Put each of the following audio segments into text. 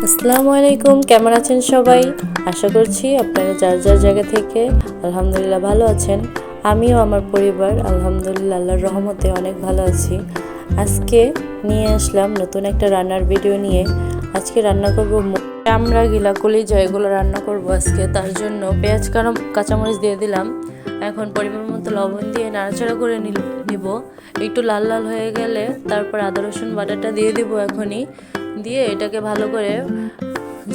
আসসালামু আলাইকুম, কেমন আছেন সবাই? আশা করছি আপনারা যার যার জায়গা থেকে আলহামদুলিল্লাহ ভালো আছেন। আমিও আমার পরিবার আলহামদুলিল্লাহ আল্লাহর রহমতে অনেক ভালো আছি। আজকে নিয়ে আসলাম নতুন একটা রান্নার ভিডিও নিয়ে। আজকে রান্না করব চামড়া, গিলা, কলিজা এগুলো রান্না করব আজকে। তার জন্য পেঁয়াজ, কাঁচামরিচ দিয়ে দিলাম। এখন পরিমাণ মতো লবণ দিয়ে নাড়াচাড়া করে নিব। একটু লাল লাল হয়ে গেলে তারপর আদা রসুন বাটাটা দিয়ে দিব। এখনই দিয়ে এটাকে ভালো করে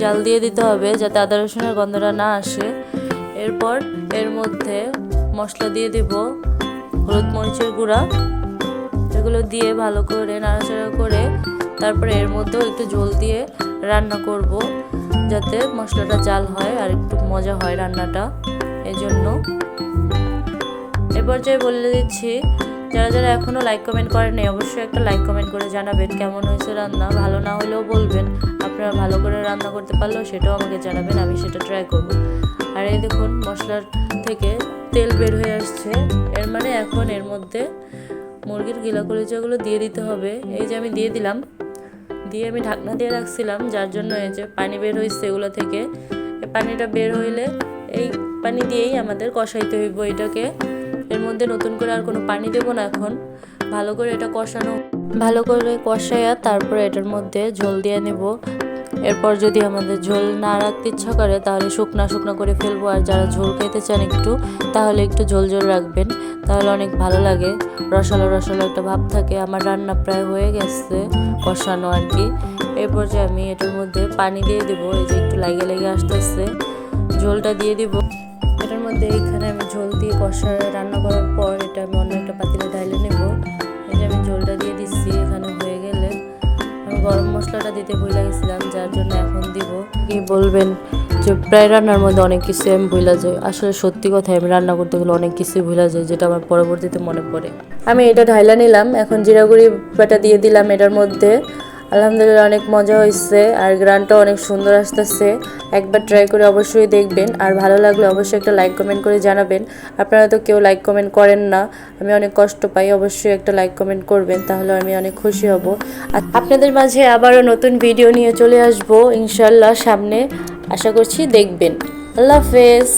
জাল দিয়ে দিতে হবে যাতে আদা রসুনের গন্ধটা না আসে। এরপর এর মধ্যে মশলা দিয়ে দিব, হলুদ মরিচের গুঁড়া, এগুলো দিয়ে ভালো করে নাড়াচাড়া করে তারপরে এর মধ্যেও একটু ঝোল দিয়ে রান্না করব যাতে মশলাটা জাল হয় আর একটু মজা হয় রান্নাটা। এই জন্য এ পর্যায়ে বলে দিচ্ছি, যারা যারা এখনও লাইক কমেন্ট করেননি অবশ্যই একটা লাইক কমেন্ট করে জানাবেন কেমন হয়েছে রান্না। ভালো না হলেও বলবেন, আপনারা ভালো করে রান্না করতে পারলেও সেটাও আমাকে জানাবেন, আমি সেটা ট্রাই করব। আর এই দেখুন মশলার থেকে তেল বের হয়ে আসছে, এর মানে এখন এর মধ্যে মুরগির গিলা কলিজাগুলো দিয়ে দিতে হবে। এই যে আমি দিয়ে দিলাম, দিয়ে আমি ঢাকনা দিয়ে রাখছিলাম, যার জন্য এই যে পানি বের হয়েছে এগুলো থেকে। এই পানিটা বের হইলে এই পানি দিয়েই আমাদের কষাইতে হইব এটাকে। এর মধ্যে নতুন করে আর কোনো পানি দেব না। এখন ভালো করে এটা ভালো করে কষাইয়া তারপরে এটার মধ্যে ঝোল দিয়ে নেব। এরপর যদি আমাদের ঝোল না রাখতে ইচ্ছা করে তাহলে শুকনা শুকনো করে ফেলবো, আর যারা ঝোল খেতে চান একটু তাহলে একটু ঝোল ঝোল রাখবেন, তাহলে অনেক ভালো লাগে, রসালো রসালো একটা ভাব থাকে। আমার রান্না প্রায় হয়ে গেছে কষানো আর কি। এরপর যে আমি এটার মধ্যে পানি দিয়ে দেবো, এই যে একটু লেগে লেগে আসতেছে, ঝোলটা দিয়ে দিব এটার মধ্যে। এইখানে আমি ঝোল দিয়ে রান্না করার পর এটা আমি অন্য একটা পাতিলে ঢাইলে নেব। এই যে আমি ঝোলটা দিয়ে দিচ্ছি। এখানে হয়ে গেলে আমি গরম মশলাটা দিতে ভুলে গেছিলাম, যার জন্য এখন দিব। কি বলবেন যে প্রায় রান্নার মধ্যে অনেক কিছু আমি ভুলে যাই, আসলে সত্যি কথা, আমি রান্না করতে গেলে অনেক কিছুই ভুলে যাই, যেটা আমার পরবর্তীতে মনে পড়ে। আমি এটা ঢাইলা নিলাম, এখন জিরা গুঁড়ি বাটা দিয়ে দিলাম এটার মধ্যে। আলহামদুলিল্লাহ অনেক মজা হয়েছে আর গ্রানটাও অনেক সুন্দর আসতেছে। একবার ট্রাই করে অবশ্যই দেখবেন, আর ভালো লাগলে অবশ্যই একটা লাইক কমেন্ট করে জানাবেন। আপনারা তো কেউ লাইক কমেন্ট করেন না, আমি অনেক কষ্ট পাই। অবশ্যই একটা লাইক কমেন্ট করবেন, তাহলে আমি অনেক খুশি হব। আর আপনাদের মাঝে আবারও নতুন ভিডিও নিয়ে চলে আসবো ইনশাল্লাহ সামনে, আশা করছি দেখবেন। আল্লাহ হাফেজ।